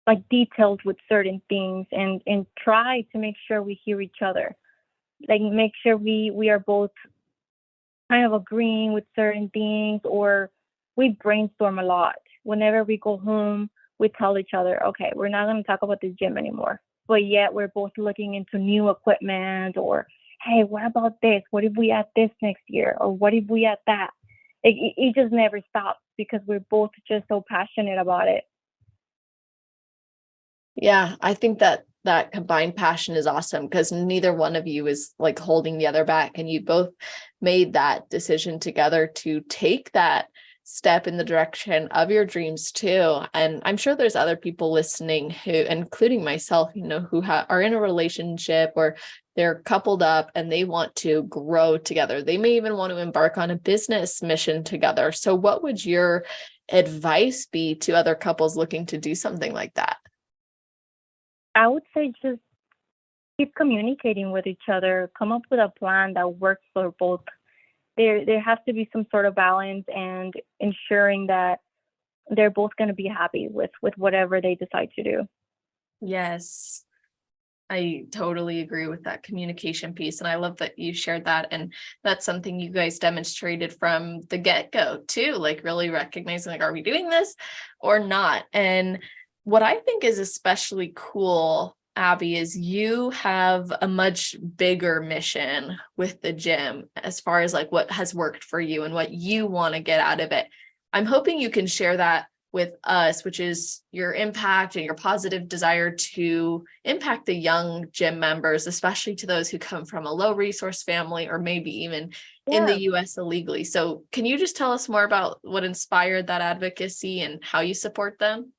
like detailed with certain things, and try to make sure we hear each other. Like make sure we are both kind of agreeing with certain things, or we brainstorm a lot. Whenever we go home, we tell each other, okay, we're not going to talk about the gym anymore, but yet we're both looking into new equipment, or hey, what about this? What if we add this next year? Or what if we add that? It just never stops, because we're both just so passionate about it. Yeah, I think that combined passion is awesome, because neither one of you is like holding the other back, and you both made that decision together to take that step in the direction of your dreams too. And I'm sure there's other people listening who, including myself, who are in a relationship, or they're coupled up and they want to grow together. They may even want to embark on a business mission together. So what would your advice be to other couples looking to do something like that? I would say just keep communicating with each other, come up with a plan that works for both. There has to be some sort of balance, and ensuring that they're both going to be happy with whatever they decide to do. Yes, I totally agree with that communication piece. And I love that you shared that. And that's something you guys demonstrated from the get-go too, like really recognizing, like, are we doing this or not? And what I think is especially cool, Abby, is you have a much bigger mission with the gym as far as like what has worked for you and what you want to get out of it. I'm hoping you can share that with us, which is your impact and your positive desire to impact the young gym members, especially to those who come from a low resource family, or maybe even in the US illegally. So can you just tell us more about what inspired that advocacy and how you support them?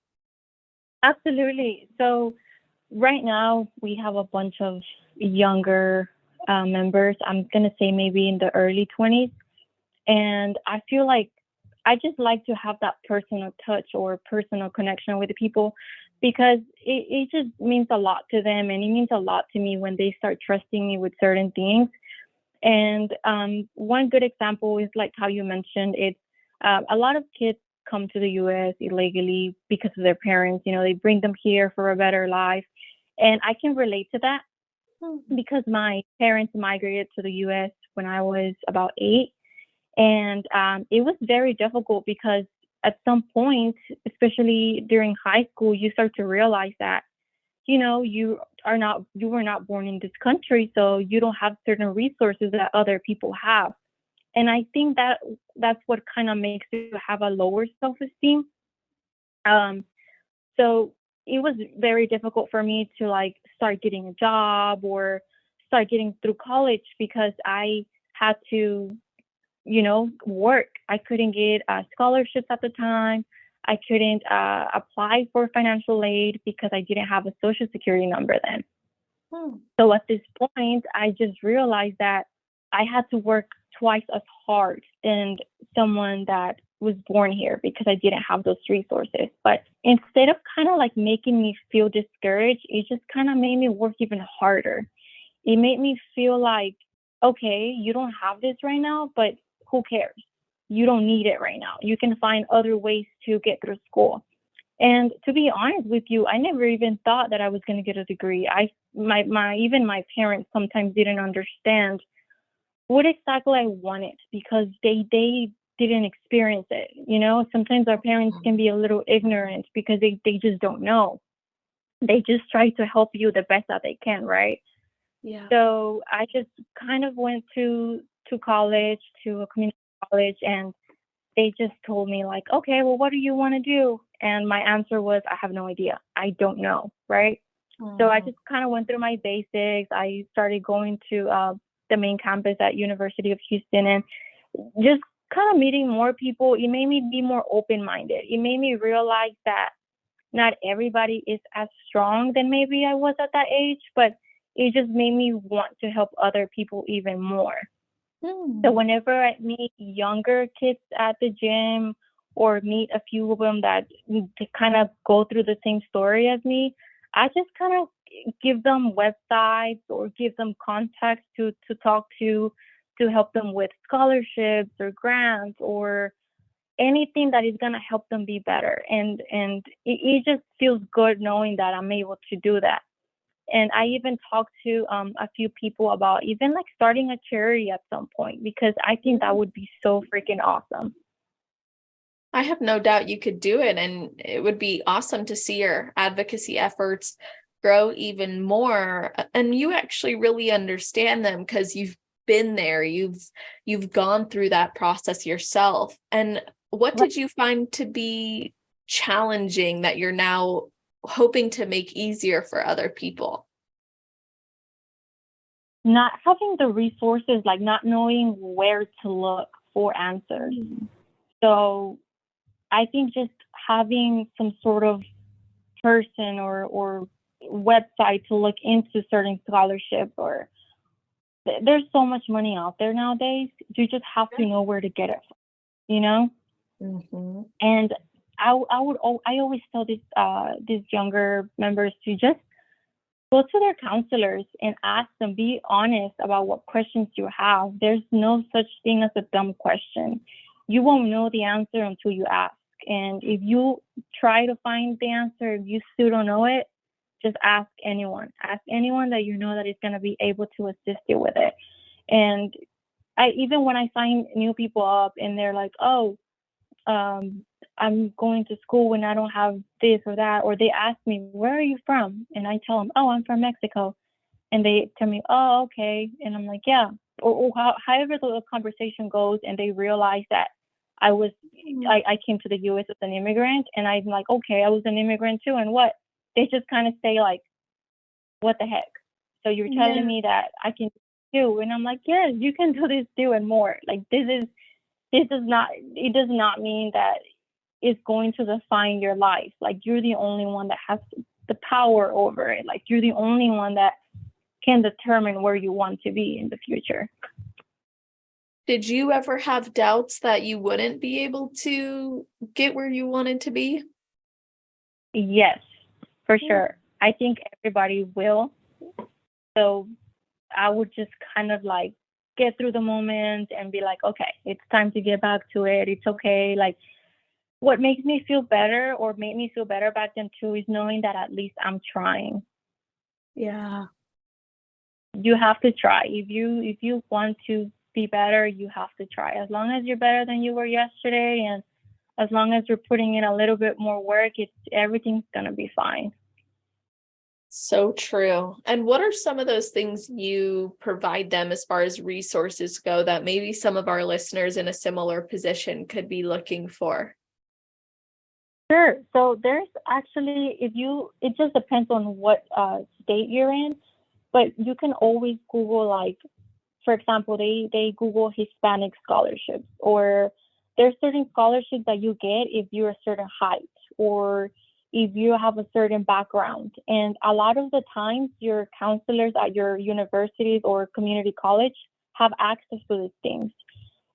Absolutely. So right now we have a bunch of younger members. I'm gonna say maybe in the early 20s, and I feel like I just like to have that personal touch or personal connection with the people because it just means a lot to them, and it means a lot to me when they start trusting me with certain things. And one good example is like how you mentioned it. A lot of kids come to the U.S. illegally because of their parents. You know, they bring them here for a better life, and I can relate to that because my parents migrated to the U.S. when I was about 8, and it was very difficult because at some point, especially during high school, you start to realize that you were not born in this country, so you don't have certain resources that other people have. And I think that that's what kind of makes you have a lower self-esteem. um so it was very difficult for me to like start getting a job or start getting through college because I had to work. I couldn't get scholarships at the time. I couldn't apply for financial aid because I didn't have a social security number then. Hmm. So at this point, I just realized that I had to work twice as hard than someone that was born here because I didn't have those resources. But instead of kind of like making me feel discouraged, it just kind of made me work even harder. It made me feel like, okay, you don't have this right now, but who cares? You don't need it right now. You can find other ways to get through school. And to be honest with you, I never even thought that I was going to get a degree. Even my parents sometimes didn't understand what exactly I wanted because they didn't experience it. Sometimes our parents can be a little ignorant because they just don't know. They just try to help you the best that they can, right? Yeah. So I just kind of went to college, to a community college, and they just told me like, okay, well, what do you want to do? And my answer was, I have no idea. I don't know, right? So I just kind of went through my basics. I started going to the main campus at University of Houston and just kind of meeting more people. It made me be more open-minded. It made me realize that not everybody is as strong than maybe I was at that age, but it just made me want to help other people even more. So whenever I meet younger kids at the gym or meet a few of them that kind of go through the same story as me, I just kind of give them websites or give them contacts to talk to help them with scholarships or grants or anything that is going to help them be better. And it just feels good knowing that I'm able to do that. And I even talked to a few people about even like starting a charity at some point because I think that would be so freaking awesome. I have no doubt you could do it, and it would be awesome to see your advocacy efforts grow even more. And you actually really understand them because you've been there, you've gone through that process yourself. And what did you find to be challenging that you're now hoping to make easier for other people? Not having the resources, like not knowing where to look for answers. So I think just having some sort of person or website to look into certain scholarships or there's so much money out there nowadays. You just have to know where to get it from, you know? And I always tell these younger members to just go to their counselors and ask them, be honest about what questions you have. There's no such thing as a dumb question. You won't know the answer until you ask. And if you try to find the answer, if you still don't know it, just ask anyone. Ask anyone that you know that is going to be able to assist you with it. And even when I sign new people up and they're like, oh, I'm going to school when I don't have this or that, or they ask me, where are you from? And I tell them, oh, I'm from Mexico. And they tell me, oh, okay. And I'm like, yeah. Or however the conversation goes, and they realize that I came to the U.S. as an immigrant, and I'm like, okay, I was an immigrant too, and what? They just kind of say like, what the heck? So you're telling me that I can do, and I'm like, yes, you can do this too and more. Like it does not mean that is going to define your life. Like, you're the only one that has the power over it. Like, you're the only one that can determine where you want to be in the future. Did you ever have doubts that you wouldn't be able to get where you wanted to be? Yes, for sure. I think everybody will. So I would just kind of like get through the moment and be like, okay, it's time to get back to it. It's okay. Like, what makes me feel better, or made me feel better back then too, is knowing that at least I'm trying. Yeah. You have to try. If you want to be better, you have to try. As long as you're better than you were yesterday, and as long as you're putting in a little bit more work, everything's gonna be fine. So true. And what are some of those things you provide them as far as resources go that maybe some of our listeners in a similar position could be looking for? Sure. So there's actually, it just depends on what state you're in, but you can always Google, like, for example, they Google Hispanic scholarships, or there's certain scholarships that you get if you're a certain height, or if you have a certain background. And a lot of the times, your counselors at your universities or community college have access to these things.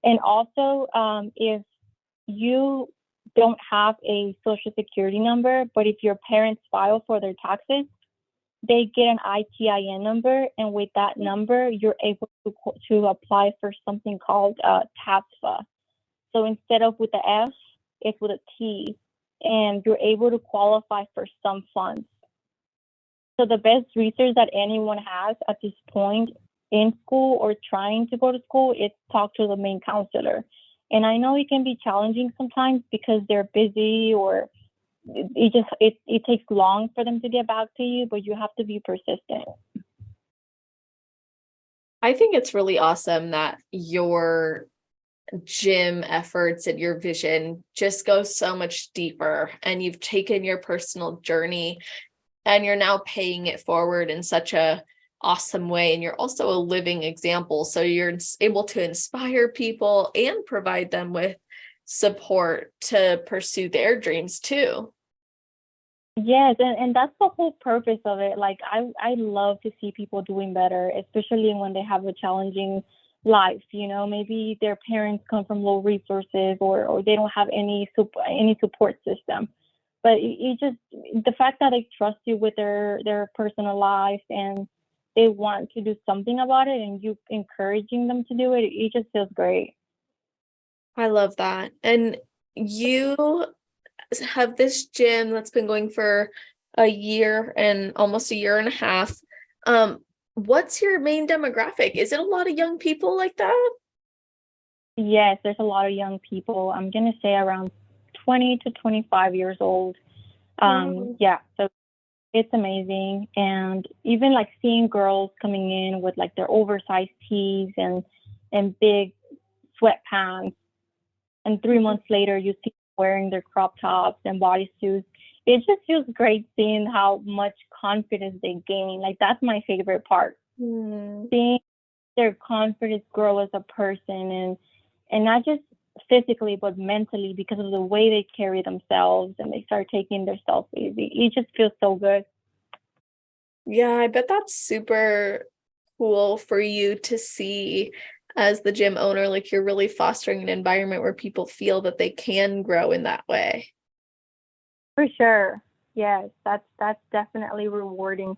And also, if you don't have a social security number, but if your parents file for their taxes, they get an ITIN number, and with that number, you're able to apply for something called TAPFA. So instead of with the F, it's with a T, and you're able to qualify for some funds. So the best research that anyone has at this point in school or trying to go to school is talk to the main counselor. And I know it can be challenging sometimes because they're busy, or it takes long for them to get back to you, but you have to be persistent. I think it's really awesome that your gym efforts and your vision just go so much deeper, and you've taken your personal journey and you're now paying it forward in such a awesome way. And you're also a living example. So you're able to inspire people and provide them with support to pursue their dreams too. Yes, and that's the whole purpose of it. Like, I love to see people doing better, especially when they have a challenging life. Maybe their parents come from low resources, or they don't have any support system. But it just, the fact that they trust you with their personal life, and they want to do something about it, and you encouraging them to do it, it just feels great. I love that. And you have this gym that's been going for a year and almost a year and a half. What's your main demographic? Is it a lot of young people like that? Yes, there's a lot of young people. I'm gonna say around 20 to 25 years old. Yeah, so it's amazing. And even like seeing girls coming in with like their oversized tees and big sweatpants, and 3 months later you see them wearing their crop tops and bodysuits. It just feels great seeing how much confidence they gain. Like, that's my favorite part. Seeing their confidence grow as a person, and not just physically but mentally, because of the way they carry themselves, and they start taking themselves easy. It just feels so good. Yeah, I bet that's super cool for you to see as the gym owner. Like, you're really fostering an environment where people feel that they can grow in that way. For sure. Yes, that's definitely rewarding.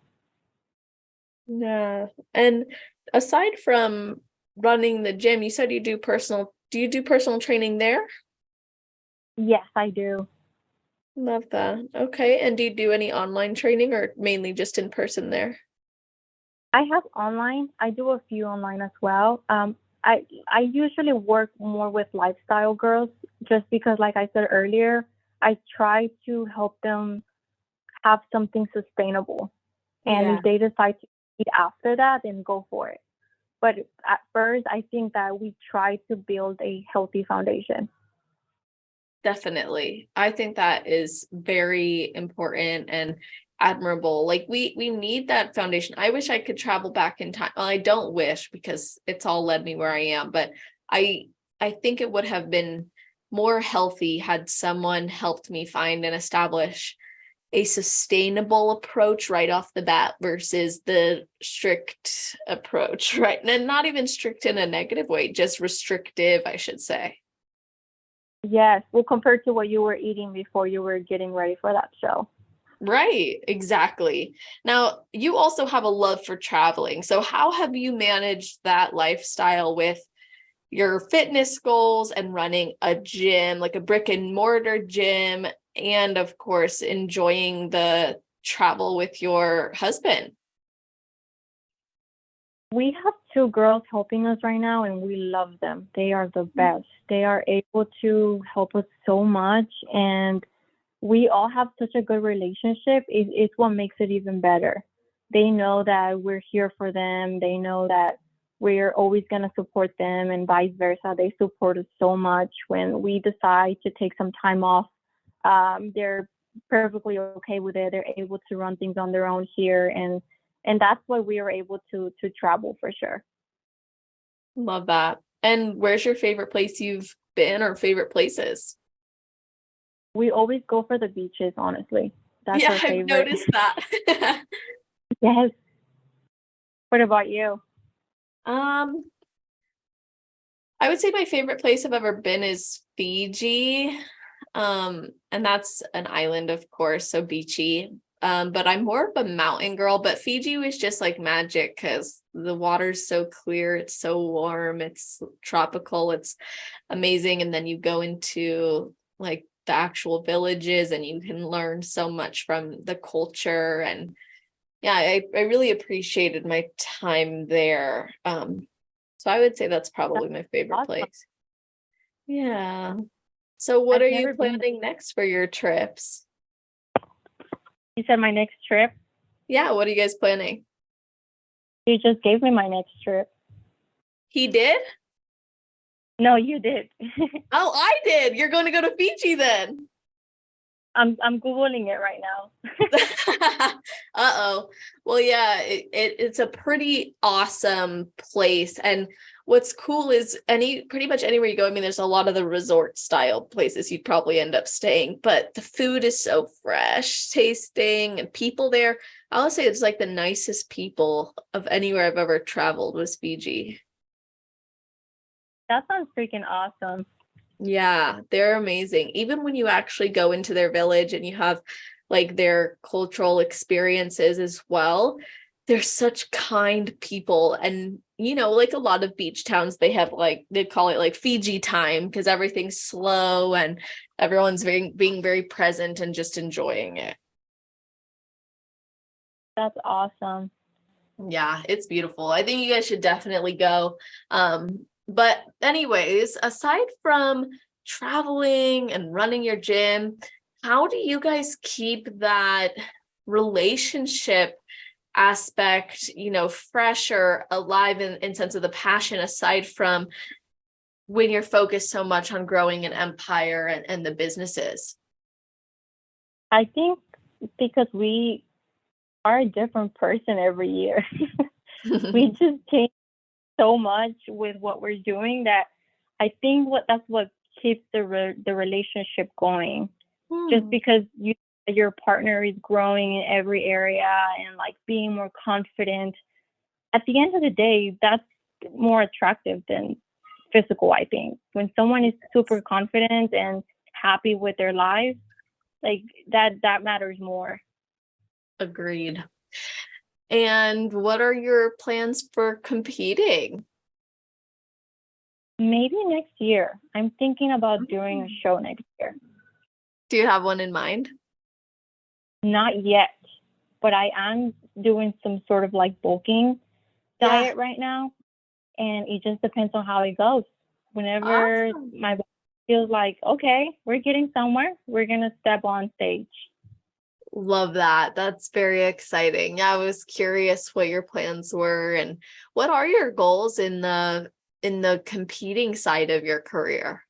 Yeah. And aside from running the gym, you said do you do personal training there? Yes, I do. Love that. Okay. And do you do any online training, or mainly just in person there? I have online. I do a few online as well. I usually work more with lifestyle girls, just because, like I said earlier, I try to help them have something sustainable. And Yeah. if they decide to eat after that, then go for it. But at first, I think that we try to build a healthy foundation. Definitely. I think that is very important and admirable. Like, we need that foundation. I wish I could travel back in time. Well, I don't wish, because it's all led me where I am, but I think it would have been more healthy had someone helped me find and establish a sustainable approach right off the bat versus the strict approach, right? And not even strict in a negative way, just restrictive, I should say. Yes. Well, compared to what you were eating before you were getting ready for that show. Right, exactly. Now, you also have a love for traveling. So how have you managed that lifestyle with your fitness goals and running a gym, like a brick and mortar gym, and of course, enjoying the travel with your husband? We have two girls helping us right now, and we love them. They are the best. They are able to help us so much, and we all have such a good relationship. It's what makes it even better. They know that we're here for them. They know that we're always going to support them, and vice versa. They support us so much. When we decide to take some time off, they're perfectly okay with it. They're able to run things on their own here, and that's why we are able to travel for sure. Love that. And where's your favorite place you've been or favorite places? We always go for the beaches, honestly. That's Yeah, our I've favorite. noticed that. Yes. What about you? I would say my favorite place I've ever been is Fiji. And that's an island, of course, so beachy. But I'm more of a mountain girl, but Fiji was just like magic because the water's so clear, it's so warm, it's tropical, it's amazing. And then you go into like the actual villages and you can learn so much from the culture. And yeah, I really appreciated my time there. So I would say that's probably my favorite Awesome. place. Yeah. So what I've are you never been. planning next for your trips? You said my next trip? Yeah, what are you guys planning? You just gave me my next trip. He did? No, you did. Oh, I did. You're going to go to Fiji then. I'm Googling it right now. Uh-oh. Well, yeah, it's a pretty awesome place. And what's cool is pretty much anywhere you go, I mean, there's a lot of the resort style places you'd probably end up staying, but the food is so fresh tasting and people there. I'll say it's like the nicest people of anywhere I've ever traveled was Fiji. That sounds freaking awesome. Yeah, they're amazing. Even when you actually go into their village and you have like their cultural experiences as well, they're such kind people. And, like a lot of beach towns, they have like, they call it like Fiji time because everything's slow and everyone's being very present and just enjoying it. That's awesome. Yeah, it's beautiful. I think you guys should definitely go. But anyways, aside from traveling and running your gym, how do you guys keep that relationship aspect, fresh or alive in sense of the passion aside from when you're focused so much on growing an empire and the businesses? I think because we are a different person every year. We just change so much with what we're doing that I think that's what keeps the relationship going. Just because your partner is growing in every area and like being more confident. At the end of the day, that's more attractive than physical, I think. When someone is super confident and happy with their life, like that matters more. Agreed. And what are your plans for competing? Maybe next year. I'm thinking about doing a show next year. Do you have one in mind? Not yet, but I am doing some sort of like bulking diet right now, and it just depends on how it goes. Whenever my body feels like, okay, we're getting somewhere, we're going to step on stage. Love that. That's very exciting. Yeah, I was curious what your plans were and what are your goals in the competing side of your career?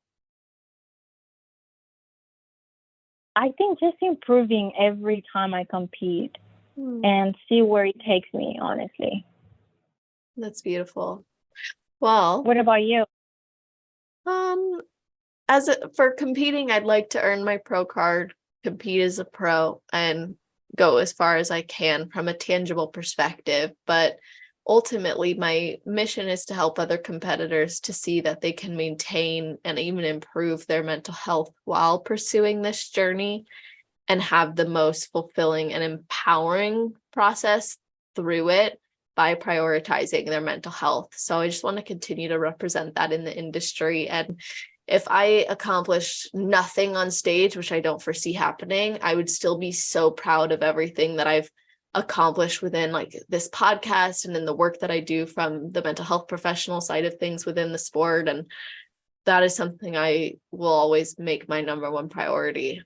I think just improving every time I compete and see where it takes me, honestly. That's beautiful. Well, what about you? for competing, I'd like to earn my pro card, compete as a pro, and go as far as I can from a tangible perspective. But ultimately, my mission is to help other competitors to see that they can maintain and even improve their mental health while pursuing this journey and have the most fulfilling and empowering process through it by prioritizing their mental health. So I just want to continue to represent that in the industry. And if I accomplish nothing on stage, which I don't foresee happening, I would still be so proud of everything that I've accomplished within like this podcast and in the work that I do from the mental health professional side of things within the sport. And that is something I will always make my number one priority.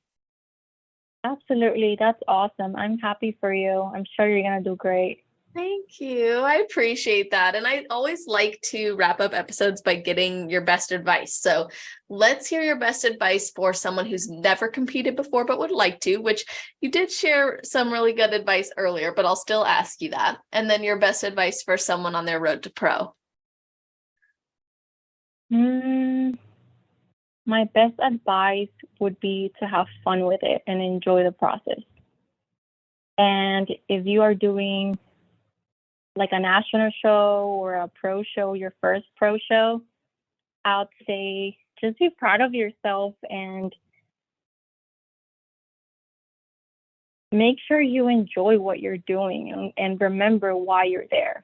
Absolutely. That's awesome. I'm happy for you. I'm sure you're going to do great. Thank you. I appreciate that. And I always like to wrap up episodes by getting your best advice. So let's hear your best advice for someone who's never competed before but would like to, which you did share some really good advice earlier, but I'll still ask you that. And then your best advice for someone on their road to pro. My best advice would be to have fun with it and enjoy the process. And if you are doing like a national show or a pro show, your first pro show, I would say just be proud of yourself and make sure you enjoy what you're doing and remember why you're there.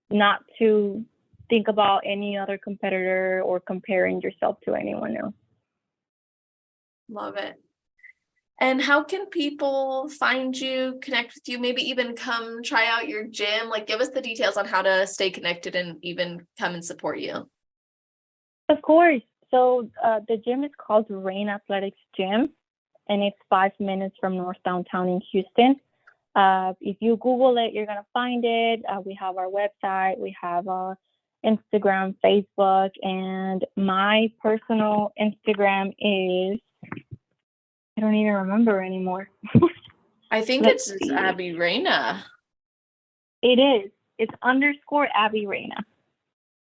Not to think about any other competitor or comparing yourself to anyone else. Love it. And how can people find you, connect with you, maybe even come try out your gym? Like, give us the details on how to stay connected and even come and support you. Of course. So the gym is called Reyna Athletics Gym, and it's 5 minutes from North Downtown in Houston. If you Google it, you're going to find it. We have our website. We have Instagram, Facebook, and my personal Instagram is, I don't even remember anymore. I think it's Abby Reyna. It is. It's _ Abby Reyna.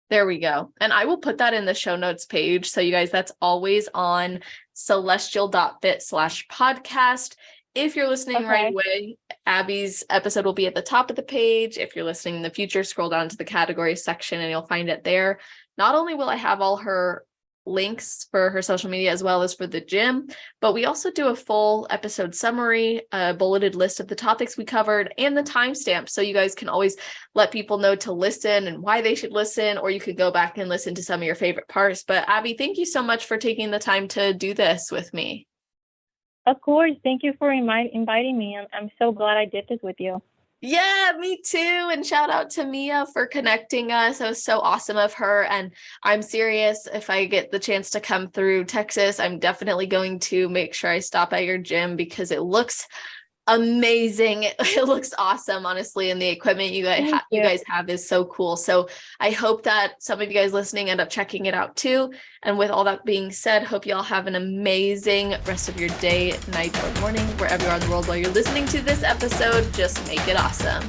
There we go. And I will put that in the show notes page. So you guys, that's always on celestial.fit/podcast. If you're listening right away, Abby's episode will be at the top of the page. If you're listening in the future, scroll down to the category section and you'll find it there. Not only will I have all her links for her social media as well as for the gym, but we also do a full episode summary, a bulleted list of the topics we covered and the timestamp. So you guys can always let people know to listen and why they should listen, or you could go back and listen to some of your favorite parts. But Abby, thank you so much for taking the time to do this with me. Of course. Thank you for inviting me. I'm so glad I did this with you. Yeah, me too. And shout out to Mia for connecting us. It was so awesome of her. And I'm serious. If I get the chance to come through Texas, I'm definitely going to make sure I stop at your gym because it looks amazing. It looks awesome, honestly. And the equipment you guys have is so cool. So I hope that some of you guys listening end up checking it out too. And with all that being said, hope you all have an amazing rest of your day, night, or morning, wherever you are in the world while you're listening to this episode. Just make it awesome.